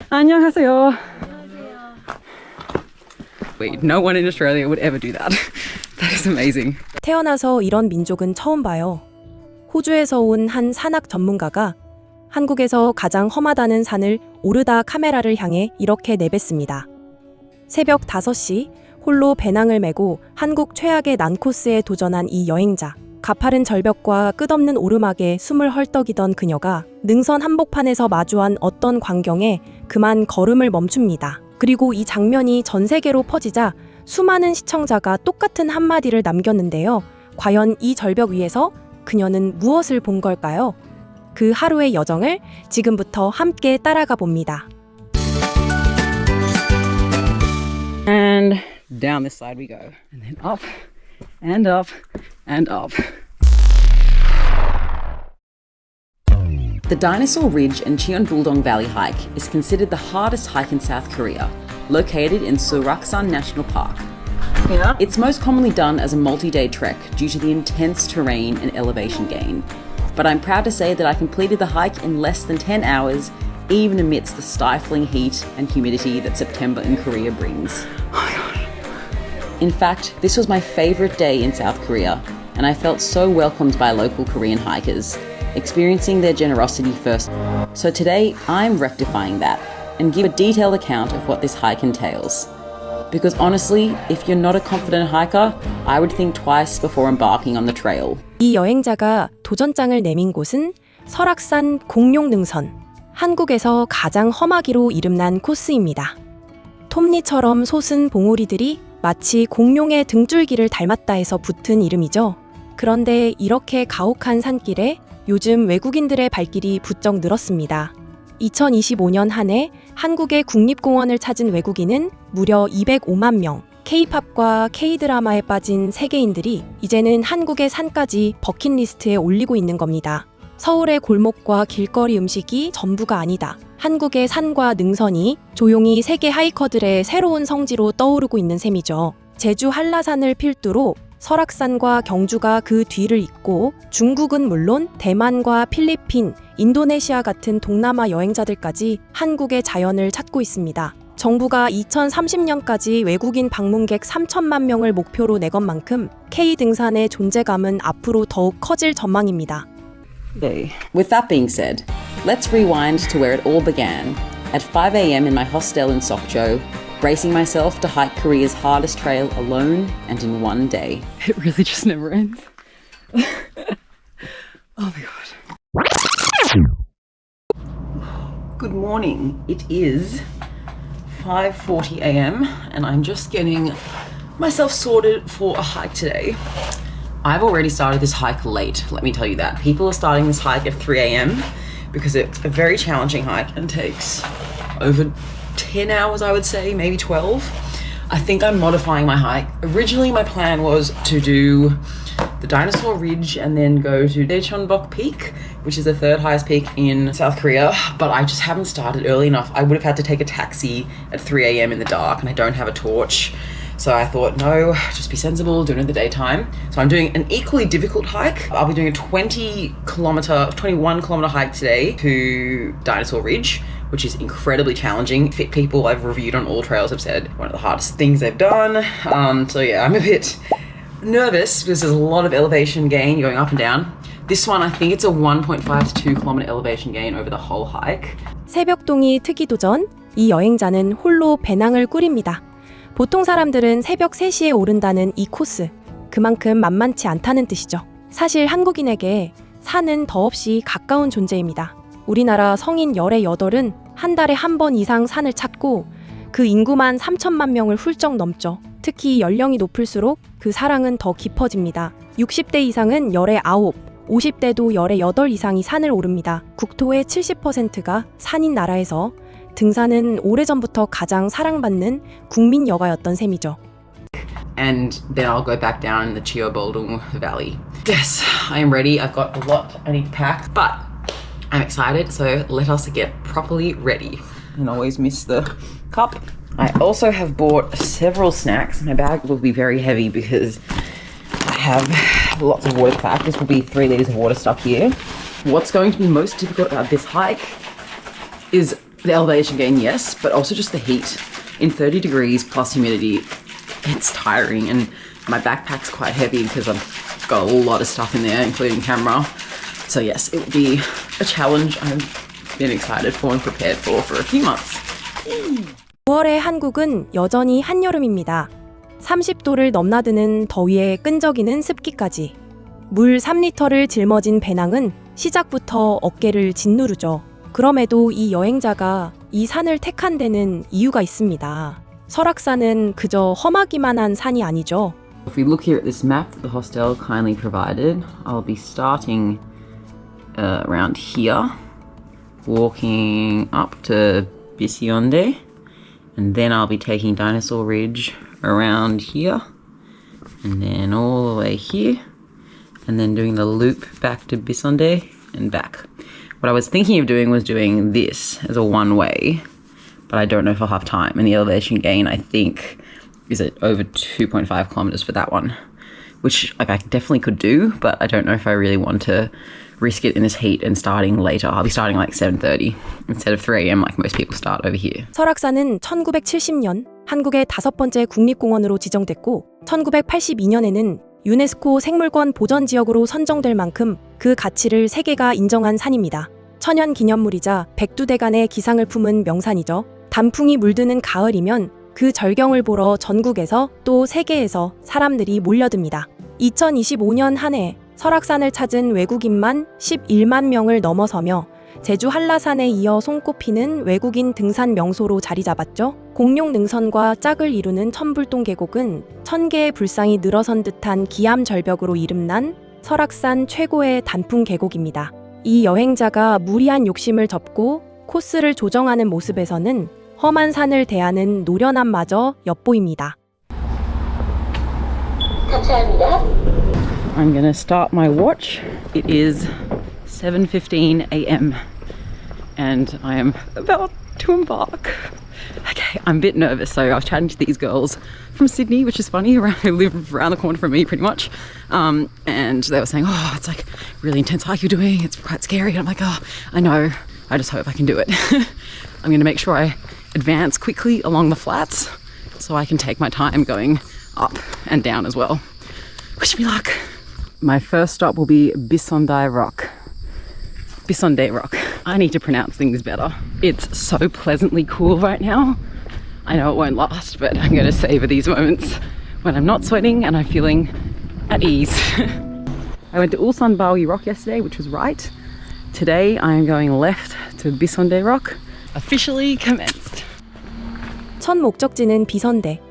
안녕하세요. Wait, no one in Australia would ever do that. That is amazing. 태어나서 이런 민족은 처음 봐요. 호주에서 온 한 산악 전문가가 한국에서 가장 험하다는 산을 오르다 카메라를 향해 이렇게 내뱉습니다. 새벽 5시 홀로 배낭을 메고 한국 최악의 난코스에 도전한 이 여행자. 가파른 절벽과 끝없는 오르막에 숨을 헐떡이던 그녀가 능선 한복판에서 마주한 어떤 광경에 그만 걸음을 멈춥니다. 그리고 이 장면이 전 세계로 퍼지자 수많은 시청자가 똑같은 한마디를 남겼는데요. 과연 이 절벽 위에서 그녀는 무엇을 본 걸까요? 그 하루의 여정을 지금부터 함께 따라가 봅니다. And down this side we go. And then up and up and up. The Dinosaur Ridge and Cheonbuldeong Valley hike is considered the hardest hike in South Korea, located in Suraksan National Park. Yeah. It's most commonly done as a multi-day trek due to the intense terrain and elevation gain. But I'm proud to say that I completed the hike in less than 10 hours, even amidst the stifling heat and humidity that September in Korea brings. In fact, this was my favorite day in South Korea, and I felt so welcomed by local Korean hikers, experiencing their generosity first. So today, I'm rectifying that and give a detailed account of what this hike entails. Because honestly, if you're not a confident hiker, I would think twice before embarking on the trail. 이 여행자가 도전장을 내민 곳은 설악산 공룡능선. 한국에서 가장 험하기로 이름난 코스입니다. 톱니처럼 솟은 봉우리들이 마치 공룡의 등줄기를 닮았다 해서 붙은 이름이죠. 그런데 이렇게 가혹한 산길에 요즘 외국인들의 발길이 부쩍 늘었습니다. 2025년 한 해 한국의 국립공원을 찾은 외국인은 무려 205만 명. K-팝과 K-드라마에 빠진 세계인들이 이제는 한국의 산까지 버킷리스트에 올리고 있는 겁니다. 서울의 골목과 길거리 음식이 전부가 아니다. 한국의 산과 능선이 조용히 세계 하이커들의 새로운 성지로 떠오르고 있는 셈이죠. 제주 한라산을 필두로 설악산과 경주가 그 뒤를 잇고 중국은 물론 대만과 필리핀, 인도네시아 같은 동남아 여행자들까지 한국의 자연을 찾고 있습니다. 정부가 2030년까지 외국인 방문객 3천만 명을 목표로 내건 만큼 K-등산의 존재감은 앞으로 더욱 커질 전망입니다. With that being said, let's rewind to where it all began. At 5 a.m. in my hostel in Sokcho, bracing myself to hike Korea's hardest trail alone and in one day. It really just never ends. Oh my god. Good morning. It is 5:40 a.m. and I'm just getting myself sorted for a hike today. I've already started this hike late, let me tell you that. People are starting this hike at 3 a.m. because it's a very challenging hike and takes over 10 hours, I would say, maybe 12. I think I'm modifying my hike. Originally, my plan was to do the Dinosaur Ridge and then go to Daecheonbok Peak, which is the third highest peak in South Korea, but I just haven't started early enough. I would have had to take a taxi at 3 a.m. in the dark and I don't have a torch. So I thought, no, just be sensible, do it in the daytime. So I'm doing an equally difficult hike. I'll be doing a 21 kilometer hike today to Dinosaur Ridge, which is incredibly challenging. Fit people I've reviewed on All Trails have said one of the hardest things they've done. So yeah, I'm a bit nervous because there's a lot of elevation gain going up and down. This one, I think it's a 1.5 to 2 kilometer elevation gain over the whole hike. 새벽동이 특이 도전, 이 여행자는 홀로 배낭을 꾸립니다. 보통 사람들은 새벽 3시에 오른다는 이 코스, 그만큼 만만치 않다는 뜻이죠. 사실 한국인에게 산은 더없이 가까운 존재입니다. 우리나라 성인 열의 8은 한 달에 한 번 이상 산을 찾고 그 인구만 3천만 명을 훌쩍 넘죠. 특히 연령이 높을수록 그 사랑은 더 깊어집니다. 60대 이상은 열의 9, 50대도 열의 8 이상이 산을 오릅니다. 국토의 70%가 산인 나라에서 등산은 오래전부터 가장 사랑받는 국민 여가였던 셈이죠. And then I'll go back down in the Cheonbuldeong Valley. Yes, I am ready. I've got a lot I need to pack, but I'm excited, so let us get properly ready. And always miss the cup. I also have bought several snacks. My bag will be very heavy because I have lots of water packed. This will be 3 liters of water stuck here. What's going to be most difficult about this hike is The elevation gain, yes, but also just the heat. In 30 degrees plus humidity, it's tiring, and my backpack's quite heavy because I've got a lot of stuff in there, including camera. So yes, it will be a challenge I've been excited for and prepared for a few months. 9월의 한국은 여전히 한여름입니다. 30도를 넘나드는 더위에 끈적이는 습기까지. 물 3리터를 짊어진 배낭은 시작부터 어깨를 짓누르죠. 그럼에도 이 여행자가 이 산을 택한 데는 이유가 있습니다. 설악산은 그저 험하기만 한 산이 아니죠. If we look here at this map that the hostel kindly provided, I'll be starting around here, walking up to Bisionde, and then I'll be taking Dinosaur Ridge around here, and then all the way here, and then doing the loop back to Bisonde and back. What I was thinking of doing was doing this as a one-way, but I don't know if I'll have time, and the elevation gain, I think, is at over 2.5 kilometers for that one, which I definitely could do, but I don't know if I really want to risk it in this heat and starting later. I'll be starting like 7:30 instead of 3 a.m. like most people start over here. 설악산은 1970년 한국의 5번째 국립공원으로 지정됐고 1982년에는 유네스코 생물권 보전지역으로 선정될 만큼 그 가치를 세계가 인정한 산입니다. 천연 기념물이자 백두대간의 기상을 품은 명산이죠. 단풍이 물드는 가을이면 그 절경을 보러 전국에서 또 세계에서 사람들이 몰려듭니다. 2025년 한 해 설악산을 찾은 외국인만 11만 명을 넘어서며 제주 한라산에 이어 손꼽히는 외국인 등산 명소로 자리 잡았죠. 공룡 능선과 짝을 이루는 천불동 계곡은 1000개의 불상이 늘어선 듯한 기암 절벽으로 이름난 설악산 최고의 단풍 계곡입니다. 이 여행자가 무리한 욕심을 접고 코스를 조정하는 모습에서는 험한 산을 대하는 노련함마저 엿보입니다. 감사합니다. I'm gonna start my watch. It is 7:15 a.m. and I am about to embark. Okay, I'm a bit nervous. So I was chatting to these girls from Sydney, which is funny, who live around the corner from me pretty much. And they were saying, oh, it's like really intense hike you're doing. It's quite scary. And I'm like, oh, I know. I just hope I can do it. I'm gonna make sure I advance quickly along the flats so I can take my time going up and down as well. Wish me luck. My first stop will be Bisonde Rock. Bisonde Rock. I need to pronounce things better. It's so pleasantly cool right now. I know it won't last, but I'm going to savor these moments when I'm not sweating and I'm feeling at ease. I went to Ulsanbawi Rock yesterday, which was right. Today I am going left to Bisonde Rock. Officially commenced. 첫 목적지는 비선대.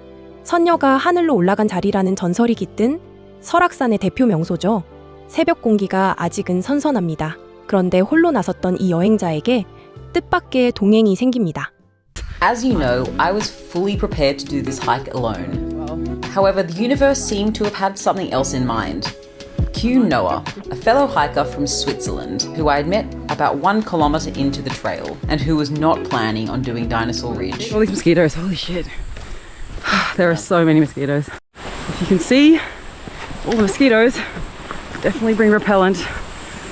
선녀가 하늘로 올라간 자리라는 전설이 깃든 설악산의 대표 명소죠. 새벽 공기가 아직은 선선합니다. 그런데 홀로 나섰던 이 여행자에게 뜻밖의 동행이 생깁니다. As you know, I was fully prepared to do this hike alone. However, the universe seemed to have had something else in mind. Cue Noah, a fellow hiker from Switzerland, who I had met about 1 kilometer into the trail and who was not planning on doing Dinosaur Ridge. All these mosquitoes, holy shit. There are so many mosquitoes. If you can see, all the mosquitoes, definitely bring repellent.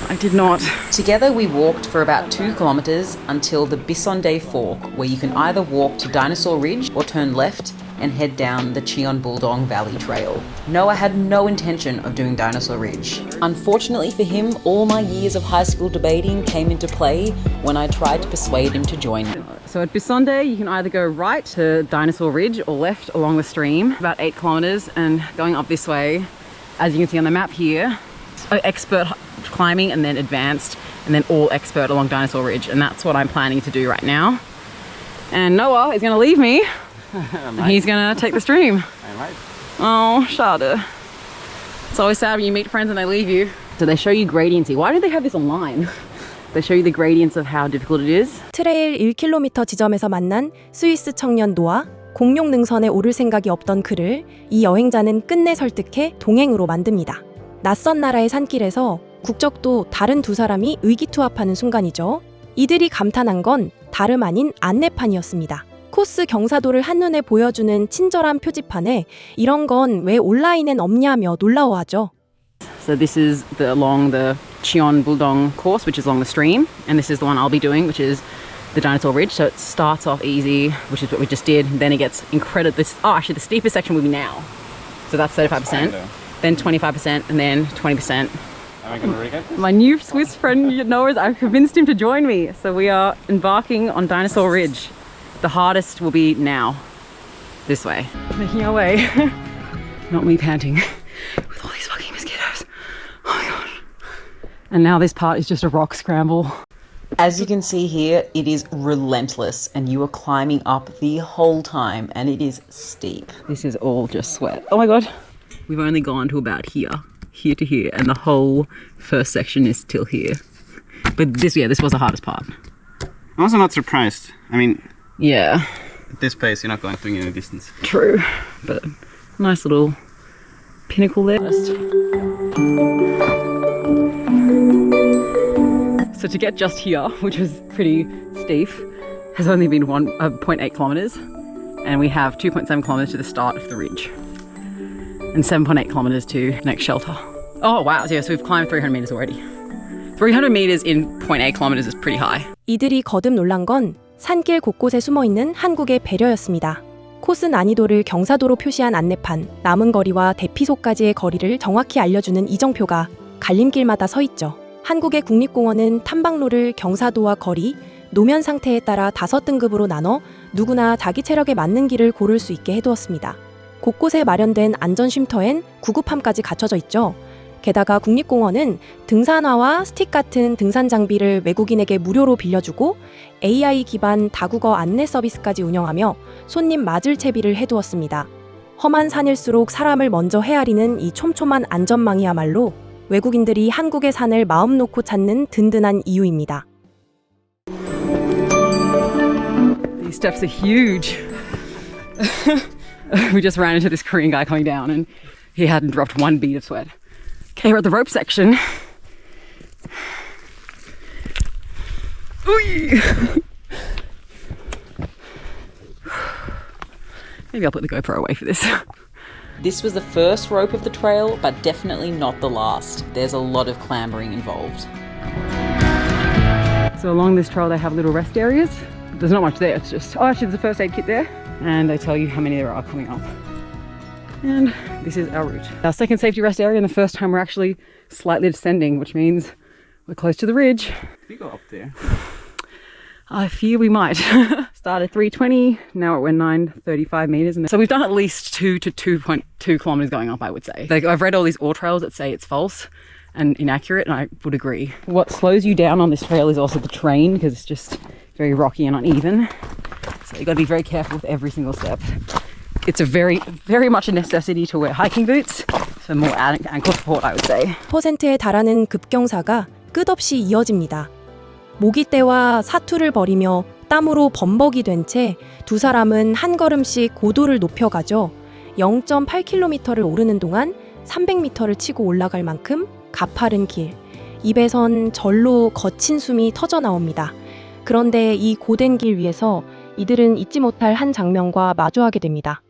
I did not. Together we walked for about 2 kilometers until the Bisonde Fork, where you can either walk to Dinosaur Ridge or turn left and head down the Cheonbultong Valley Trail. Noah had no intention of doing Dinosaur Ridge. Unfortunately for him, all my years of high school debating came into play when I tried to persuade him to join me. So at Bisonde, you can either go right to Dinosaur Ridge or left along the stream, about 8 kilometers, and going up this way, as you can see on the map here, expert climbing and then advanced and then all expert along Dinosaur Ridge, and that's what I'm planning to do right now. And Noah is going to leave me. And he's going to take the stream. Oh, Shada. It's always sad when you meet friends and they leave you. So they show you gradients here. Why do they have this online? They show you the gradients of how difficult it is. 트레일 1km 지점에서 만난 스위스 청년 노아, 공룡 능선에 오를 생각이 없던 그를 이 여행자는 끝내 설득해 동행으로 만듭니다. 낯선 나라의 산길에서 국적도 다른 두 사람이 의기투합하는 순간이죠. 이들이 감탄한 건 다름 아닌 안내판이었습니다. 코스 경사도를 한눈에 보여주는 친절한 표지판에 이런 건 왜 온라인엔 없냐며 놀라워하죠. So this is along the Cheonbultong course, which is along the stream, and this is the one I'll be doing, which is the Dinosaur Ridge. So it starts off easy, which is what we just did. Then it gets incredible. Actually, the steepest section will be now. So that's 35%. Then 25%, and then 20%. Am I gonna rig it? My new Swiss friend Noah, I've convinced him to join me. So we are embarking on Dinosaur Ridge. The hardest will be now. This way. Making our way. Not me panting with all these fucking mosquitoes. Oh my gosh. And now this part is just a rock scramble. As you can see here, it is relentless and you are climbing up the whole time and it is steep. This is all just sweat. Oh my god. We've only gone to about here to here, and the whole first section is still here. But this was the hardest part. I'm also not surprised. I mean, Yeah, at this pace, you're not going through any distance. true. But nice little pinnacle there. So to get just here, which was pretty steep, has only been 0.8 kilometers, and we have 2.7 kilometers to the start of the ridge, and 7.8 kilometers to next shelter. Oh wow, so we've climbed 300 meters already. 300 meters in 0.8 kilometers is pretty high. 이들이 거듭 놀란 건 산길 곳곳에 숨어있는 한국의 배려였습니다. 코스 난이도를 경사도로 표시한 안내판, 남은 거리와 대피소까지의 거리를 정확히 알려주는 이정표가 갈림길마다 서 있죠. 한국의 국립공원은 탐방로를 경사도와 거리, 노면 상태에 따라 5등급으로 나눠 누구나 자기 체력에 맞는 길을 고를 수 있게 해두었습니다. 곳곳에 마련된 안전쉼터엔 구급함까지 갖춰져 있죠. 게다가 국립공원은 등산화와 스틱 같은 등산 장비를 외국인에게 무료로 빌려주고 AI 기반 다국어 안내 서비스까지 운영하며 손님 맞을 채비를 해두었습니다. 험한 산일수록 사람을 먼저 헤아리는 이 촘촘한 안전망이야말로 외국인들이 한국의 산을 마음 놓고 찾는 든든한 이유입니다. These steps are huge. We just ran into this Korean guy coming down and he hadn't dropped one bead of sweat. Okay, we're at the rope section. Ooh. Maybe I'll put the GoPro away for this. This was the first rope of the trail, but definitely not the last. There's a lot of clambering involved. So along this trail they have little rest areas. There's not much there, it's just, oh actually there's a first aid kit there. And they tell you how many there are coming up. And this is our route. Our second safety rest area, and the first time we're actually slightly descending, which means we're close to the ridge. We go up there. I fear we might. Started 320, now we're 935 meters. And so we've done at least 2 to 2.2 kilometers going up, I would say. Like, I've read all these ore trails that say it's false and inaccurate, and I would agree. What slows you down on this trail is also the terrain, because it's just very rocky and uneven. So you've got to be very careful with every single step. It's a very, very much a necessity to wear hiking boots for more ankle support, I would say. %에 달하는 급경사가 끝없이 이어집니다. 모기떼와 사투를 벌이며 땀으로 범벅이 된 채 두 사람은 한 걸음씩 고도를 높여가죠. 0.8km를 오르는 동안 300m를 치고 올라갈 만큼 가파른 길. 입에선 절로 거친 숨이 터져 나옵니다. 그런데 이 고된 길 위에서 이들은 잊지 못할 한 장면과 마주하게 됩니다.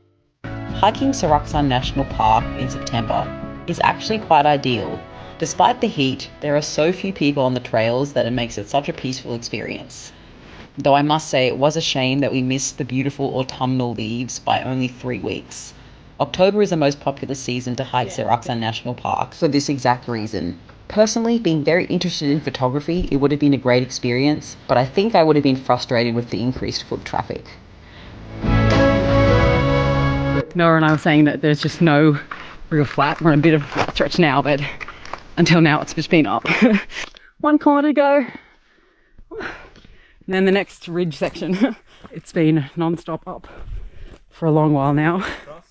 Hiking Saraksan National Park in September is actually quite ideal. Despite the heat, there are so few people on the trails that it makes it such a peaceful experience. Though I must say it was a shame that we missed the beautiful autumnal leaves by only 3 weeks. October is the most popular season to hike Saraksan National Park for this exact reason. Personally, being very interested in photography, it would have been a great experience, but I think I would have been frustrated with the increased foot traffic. Noah and I were saying that there's just no real flat. We're on a bit of a flat stretch now, but until now it's just been up. 1 kilometre to go. And then the next ridge section. It's been non-stop up for a long while now. Cross.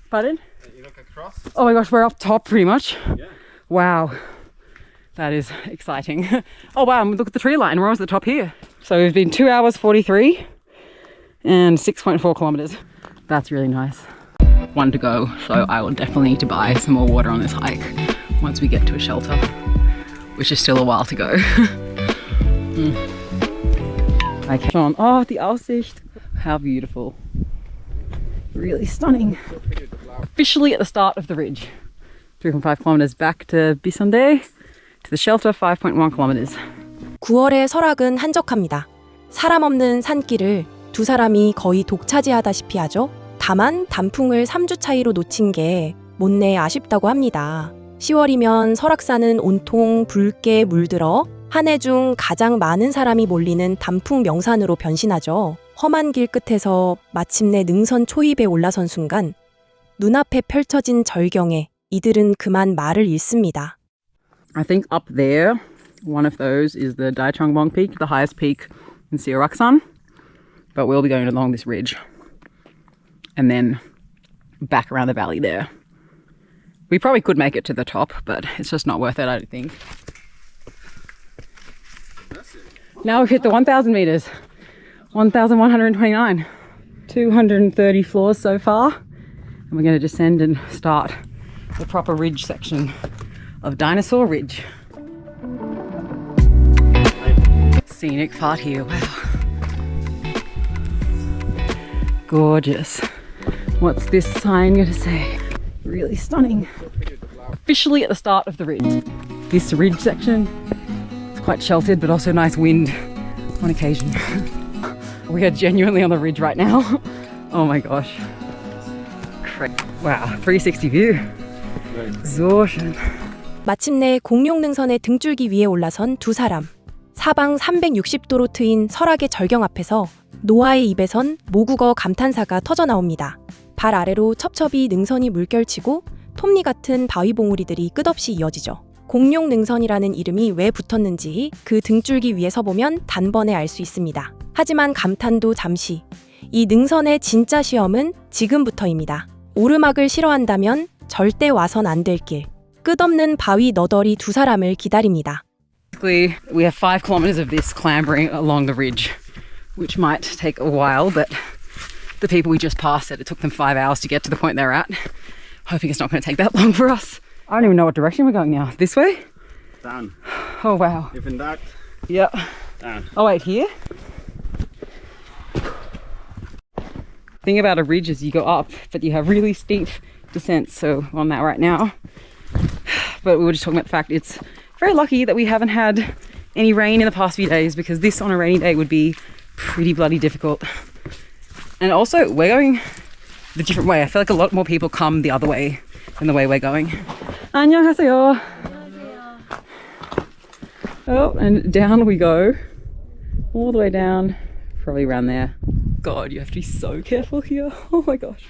Pardon? You look across. Oh my gosh, we're up top pretty much. Yeah. Wow. That is exciting. Oh wow, look at the tree line. We're almost at the top here. So we've been 2 hours 43 and 6.4 kilometers. That's really nice. 1 to go, so I will definitely need to buy some more water on this hike once we get to a shelter, which is still a while to go. Okay. Sean, oh, the Aussicht. How beautiful. Really stunning. Officially at the start of the ridge. 3.5 kilometers back to Bissonde, to the shelter, 5.1 kilometers. 9월의 설악은 한적합니다. 사람 없는 산길을 두 사람이 거의 독차지하다시피 하죠. 다만 단풍을 3주 차이로 놓친 게 못내 아쉽다고 합니다. 10월이면 설악산은 온통 붉게 물들어 한 해 중 가장 많은 사람이 몰리는 단풍 명산으로 변신하죠. 험한 길 끝에서 마침내 능선 초입에 올라선 순간 눈앞에 펼쳐진 절경에 이들은 그만 말을 잃습니다. I think up there, one of those is the Daichongbong Peak, the highest peak in Seoraksan. But we'll be going along this ridge and then back around the valley there. We probably could make it to the top, but it's just not worth it, I don't think. Now we've hit the 1,000 meters, 1,129, 230 floors so far. And we're going to descend and start the proper ridge section of Dinosaur Ridge. Scenic part here, wow. Gorgeous. What's this sign going to say? Really stunning. Officially at the start of the ridge. This ridge section is quite sheltered, but also nice wind on occasion. We are genuinely on the ridge right now. Oh my gosh. Wow, 360 view. Exhaustion. 마침내 공룡능선의 등줄기 위에 올라선 두 사람. 사방 360도로 트인 설악의 절경 앞에서 노아의 입에선 모국어 감탄사가 터져나옵니다. 발 아래로 첩첩이 능선이 물결치고 톱니 같은 바위 봉우리들이 끝없이 이어지죠. 공룡능선이라는 이름이 왜 붙었는지 그 등줄기 위에 서보면 단번에 알 수 있습니다. 하지만 감탄도 잠시. 이 능선의 진짜 시험은 지금부터입니다. 오르막을 싫어한다면 절대 와선 안 될 길. 끝없는 바위 너덜이 두 사람을 기다립니다. Basically, we have 5 kilometers of this clambering along the ridge, which might take a while, but the people we just passed said it took them 5 hours to get to the point they're at. Hoping it's not going to take that long for us. I don't even know what direction we're going now. This way? Down. Oh, wow. Even that. Yep. Down. Oh, wait, here? Thing about a ridge is you go up, but you have really steep descents. So we're on that right now. But we were just talking about the fact it's very lucky that we haven't had any rain in the past few days, because this on a rainy day would be pretty bloody difficult. And also, we're going the different way. I feel like a lot more people come the other way than the way we're going. 안녕하세요. Oh, and down we go. All the way down, probably around there. God, you have to be so careful here. Oh my gosh.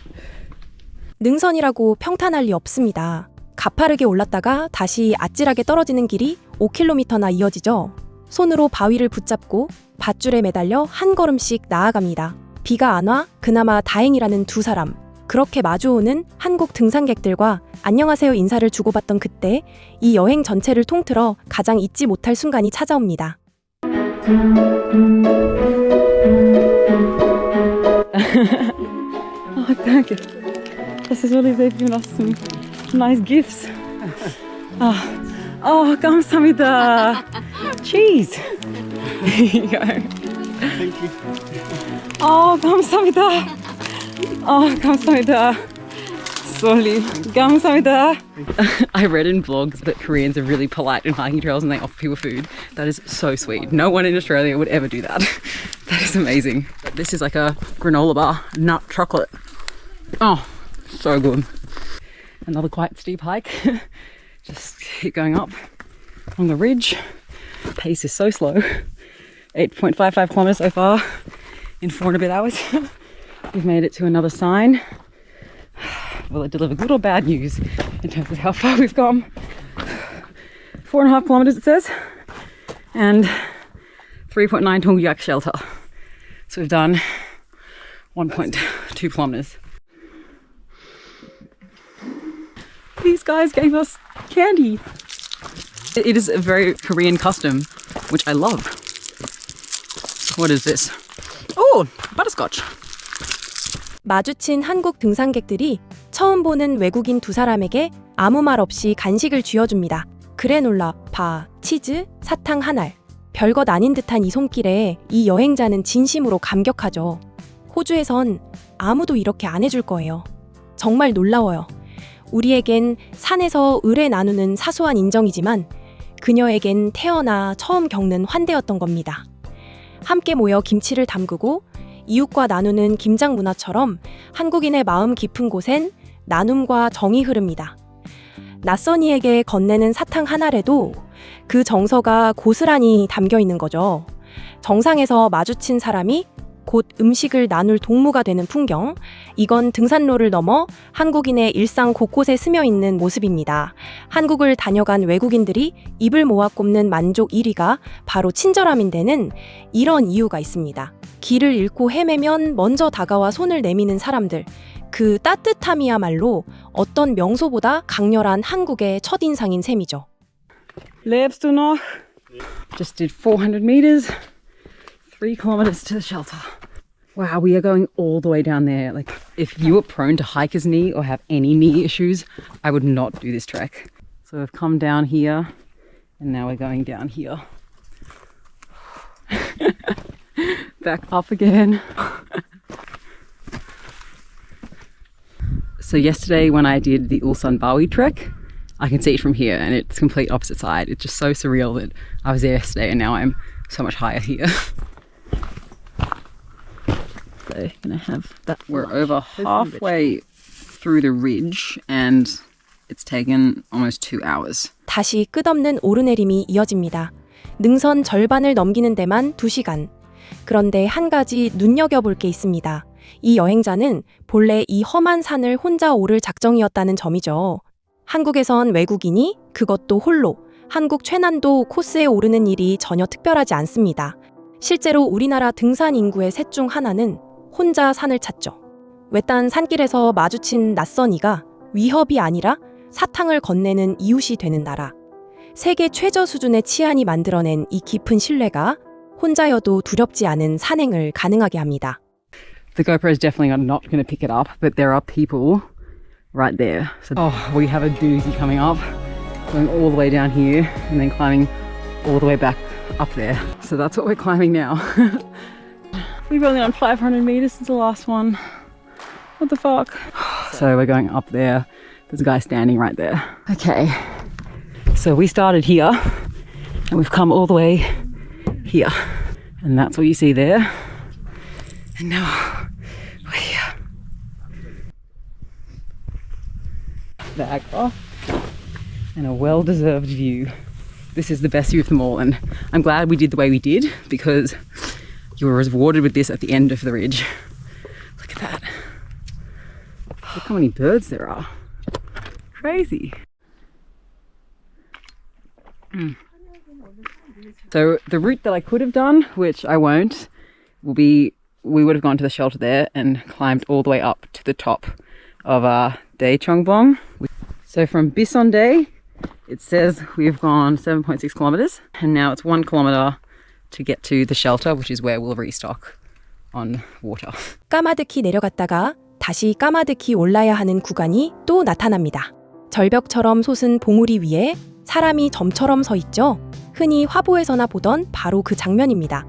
능선이라고 평탄할 리 없습니다. 가파르게 올랐다가 다시 아찔하게 떨어지는 길이 5km나 이어지죠. 손으로 바위를 붙잡고 밧줄에 매달려 한 걸음씩 나아갑니다. 비가 안 와 그나마 다행이라는 두 사람. 그렇게 마주오는 한국 등산객들과 안녕하세요 인사를 주고받던 그때 이 여행 전체를 통틀어 가장 잊지 못할 순간이 찾아옵니다. Oh, thank you. This is really, they've given us some nice gifts. Oh, 감사합니다. Cheese. Here you go. Thank you. Oh, 감사합니다. Oh, 감사합니다. Sorry. 감사합니다. I read in blogs that Koreans are really polite in hiking trails and they offer people food. That is so sweet. No one in Australia would ever do that. That is amazing. This is like a granola bar, nut chocolate. Oh, so good. Another quite steep hike. Just keep going up on the ridge. Pace is so slow. 8.55 kilometers so far in 4 and a bit hours. We've made it to another sign. Will it deliver good or bad news in terms of how far we've come? 4.5 kilometers it says, and 3.9 Tongyak shelter. So we've done 1.2 kilometers. These guys gave us candy. It is a very Korean custom, which I love. What is this? Oh, butterscotch. 마주친 한국 등산객들이 처음 보는 외국인 두 사람에게 아무 말 없이 간식을 쥐어줍니다. 그래놀라, 바, 치즈, 사탕 한 알. 별것 아닌 듯한 이 손길에 이 여행자는 진심으로 감격하죠. 호주에선 아무도 이렇게 안 해줄 거예요. 정말 놀라워요. 우리에겐 산에서 의뢰 나누는 사소한 인정이지만 그녀에겐 태어나 처음 겪는 환대였던 겁니다. 함께 모여 김치를 담그고 이웃과 나누는 김장 문화처럼 한국인의 마음 깊은 곳엔 나눔과 정이 흐릅니다. 낯선 이에게 건네는 사탕 하나라도 그 정서가 고스란히 담겨 있는 거죠. 정상에서 마주친 사람이 곧 음식을 나눌 동무가 되는 풍경. 이건 등산로를 넘어 한국인의 일상 곳곳에 스며 있는 모습입니다. 한국을 다녀간 외국인들이 입을 모아 꼽는 만족 1위가 바로 친절함인데는 이런 이유가 있습니다. 길을 잃고 헤매면 먼저 다가와 손을 내미는 사람들. 그 따뜻함이야말로 어떤 명소보다 강렬한 한국의 첫인상인 셈이죠. Lebst du noch? Just did 400 meters, 3 kilometers to the shelter. Wow, we are going all the way down there. Like, if you are prone to hiker's knee or have any knee issues, I would not do this trek. So we've come down here, and now we're going down here. Back up again. So yesterday when I did the Ulsan Bawi trek, I can see it from here and it's complete opposite side. It's just so surreal that I was there yesterday and now I'm so much higher here. So gonna have that. We're over halfway through the ridge and it's taken almost 2 hours. 다시 끝없는 오르내림이 이어집니다. 능선 절반을 넘기는 데만 2시간. 그런데 한 가지 눈여겨볼 게 있습니다. 이 여행자는 본래 이 험한 산을 혼자 오를 작정이었다는 점이죠. 한국에선 외국인이 그것도 홀로 한국 최난도 코스에 오르는 일이 전혀 특별하지 않습니다. 실제로 우리나라 등산 인구의 셋 중 하나는 혼자 산을 찾죠. 외딴 산길에서 마주친 낯선 이가 위협이 아니라 사탕을 건네는 이웃이 되는 나라. 세계 최저 수준의 치안이 만들어낸 이 깊은 신뢰가 혼자여도 두렵지 않은 산행을 가능하게 합니다. The GoPro is definitely not going to pick it up, but there are people right there. So, we have a doozy coming up, going all the way down here and then climbing all the way back up there. So that's what we're climbing now. We've only done 500 meters since the last one. What the fuck? So we're going up there. There's a guy standing right there. Okay. So we started here and we've come all the way here. And that's what you see there. And now we're here. Back off. And a well-deserved view. This is the best view of them all. And I'm glad we did the way we did because you were rewarded with this at the end of the ridge. Look at that. Look how many birds there are. Crazy. So the route that I could have done, which I won't, will be we would have gone to the shelter there and climbed all the way up to the top of Daechongbong. So from Bisondae, it says we've gone 7.6 kilometers and now it's 1 kilometer to get to the shelter, which is where we'll restock on water. 까마득히 내려갔다가 다시 까마득히 올라야 하는 구간이 또 나타납니다. 절벽처럼 솟은 봉우리 위에 사람이 점처럼 서 있죠. 흔히 화보에서나 보던 바로 그 장면입니다.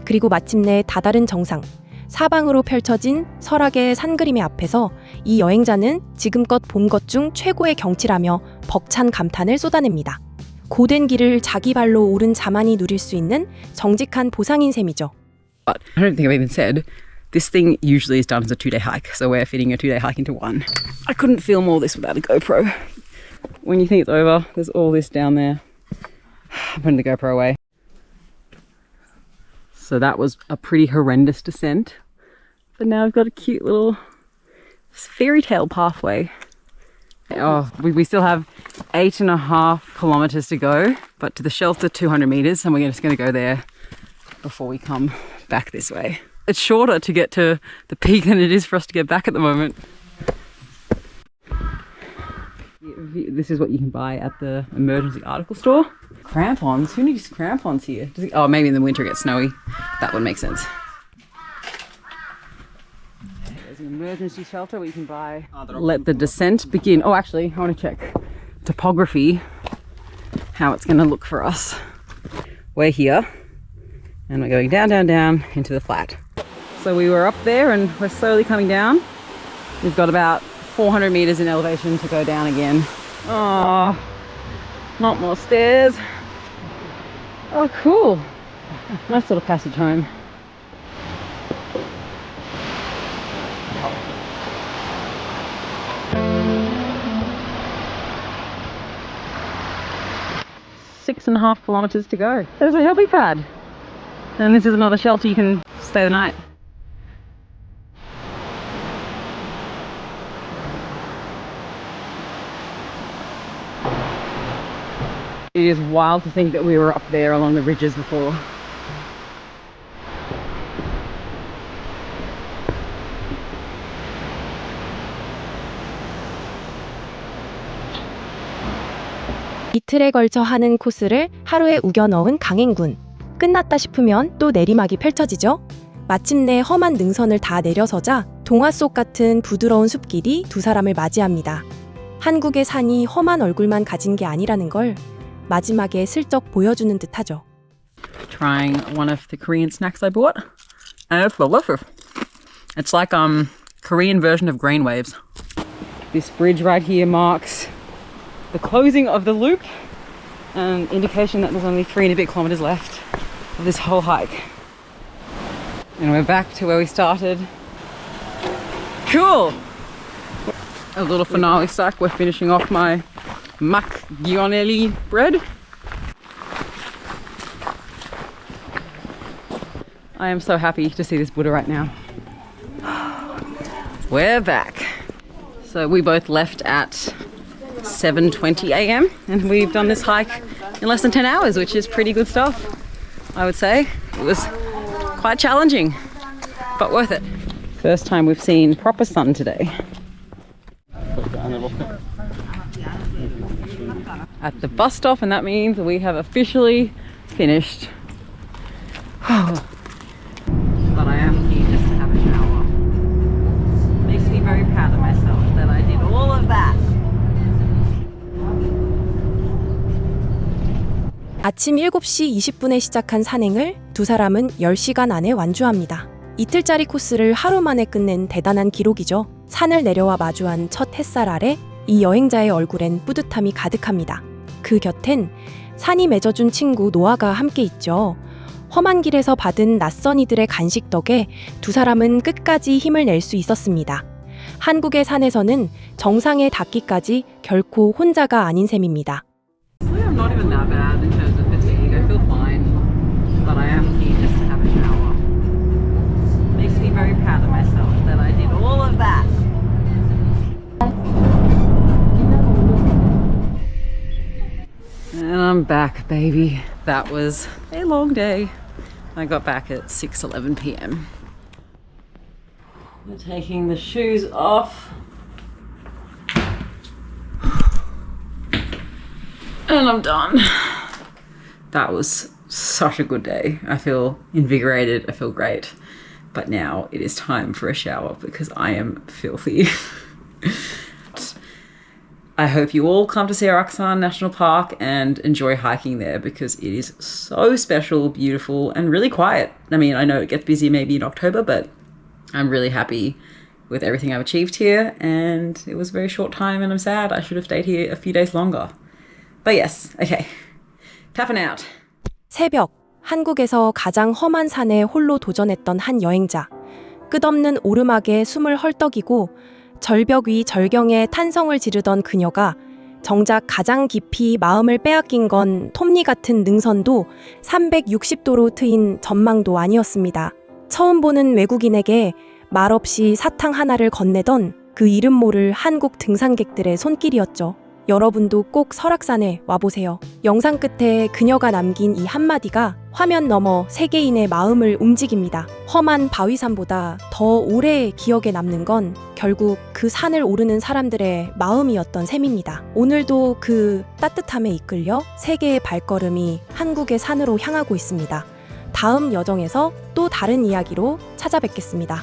그리고 마침내 다다른 정상, 사방으로 펼쳐진 설악의 산그림의 앞에서 이 여행자는 지금껏 본 것 중 최고의 경치라며 벅찬 감탄을 쏟아냅니다. 고된 길을 자기 발로 오른 자만이 누릴 수 있는 정직한 보상인 셈이죠. But I don't think I've even said, this thing usually is done as a 2-day hike, so we're fitting a 2-day hike into one. I couldn't film all this without a GoPro. When you think it's over, there's all this down there. I'm putting the GoPro away. So that was a pretty horrendous descent. But now we've got a cute little fairy tale pathway. Oh, we still have 8.5 kilometers to go, but to the shelter 200 meters, and we're just going to go there before we come back this way. It's shorter to get to the peak than it is for us to get back at the moment. This is what you can buy at the emergency article store. Crampons? Who needs crampons here? Oh, maybe in the winter it gets snowy. That would make sense. There's an emergency shelter where you can buy. Let the descent begin. Oh, actually, I want to check topography, how it's going to look for us. We're here, and we're going down, down, down into the flat. So we were up there, and we're slowly coming down. We've got about 400 meters in elevation to go down again. Oh, not more stairs. Oh, cool. Nice little passage home. Six and a half kilometers to go. There's a helipad pad. And this is another shelter you can stay the night. It is wild to think that we were up there along the ridges before. 이틀에 걸쳐 하는 코스를 하루에 우겨 넣은 강행군. 끝났다 싶으면 또 내리막이 펼쳐지죠. 마침내 험한 능선을 다 내려서자 동화 속 같은 부드러운 숲길이 두 사람을 맞이합니다. 한국의 산이 험한 얼굴만 가진 게 아니라는 걸 마지막에 슬쩍 보여주는 듯하죠. Trying one of the Korean snacks I bought, and it's delicious. It's like Korean version of grain waves. This bridge right here marks the closing of the loop, an indication that there's only 3 and a bit kilometers left of this whole hike. And we're back to where we started. Cool! A little finale stack. We're finishing off my macchiatonelli bread. I am so happy to see this Buddha right now. We're back. So we both left at 7:20 a.m. and we've done this hike in less than 10 hours, which is pretty good stuff, I would say. It was quite challenging, but worth it. First time we've seen proper sun today. At the bus stop, and that means we have officially finished. But I am here just to have a shower. Makes me very proud of myself that I did all of that. 아침 7시 20분에 시작한 산행을 두 사람은 10시간 안에 완주합니다. 이틀짜리 코스를 하루 만에 끝낸 대단한 기록이죠. 산을 내려와 마주한 첫 햇살 아래 이 여행자의 얼굴엔 뿌듯함이 가득합니다. 그 곁엔 산이 맺어준 친구 노아가 함께 있죠. 험한 길에서 받은 낯선 이들의 간식 덕에 두 사람은 끝까지 힘을 낼 수 있었습니다. 한국의 산에서는 정상에 닿기까지 결코 혼자가 아닌 셈입니다. I'm not even that bad in terms of fatigue. I feel fine, but I am here just to have a shower. Makes me very proud of myself that I did all of that. And I'm back, baby. That was a long day. I got back at 6:11 p.m. We're taking the shoes off. And I'm done. That was such a good day. I feel invigorated. I feel great. But now it is time for a shower because I am filthy. I hope you all come to Seoraksan National Park and enjoy hiking there because it is so special, beautiful, and really quiet. I mean, I know it gets busy maybe in October, but I'm really happy with everything I've achieved here. And it was a very short time and I'm sad. I should have stayed here a few days longer. But yes, okay. Tapping out. 새벽, 한국에서 가장 험한 산에 홀로 도전했던 한 여행자. 끝없는 오르막에 숨을 헐떡이고 절벽 위 절경에 탄성을 지르던 그녀가 정작 가장 깊이 마음을 빼앗긴 건 톱니 같은 능선도 360도로 트인 전망도 아니었습니다. 처음 보는 외국인에게 말없이 사탕 하나를 건네던 그 이름 모를 한국 등산객들의 손길이었죠. 여러분도 꼭 설악산에 와보세요. 영상 끝에 그녀가 남긴 이 한마디가 화면 너머 세계인의 마음을 움직입니다. 험한 바위산보다 더 오래 기억에 남는 건 결국 그 산을 오르는 사람들의 마음이었던 셈입니다. 오늘도 그 따뜻함에 이끌려 세계의 발걸음이 한국의 산으로 향하고 있습니다. 다음 여정에서 또 다른 이야기로 찾아뵙겠습니다.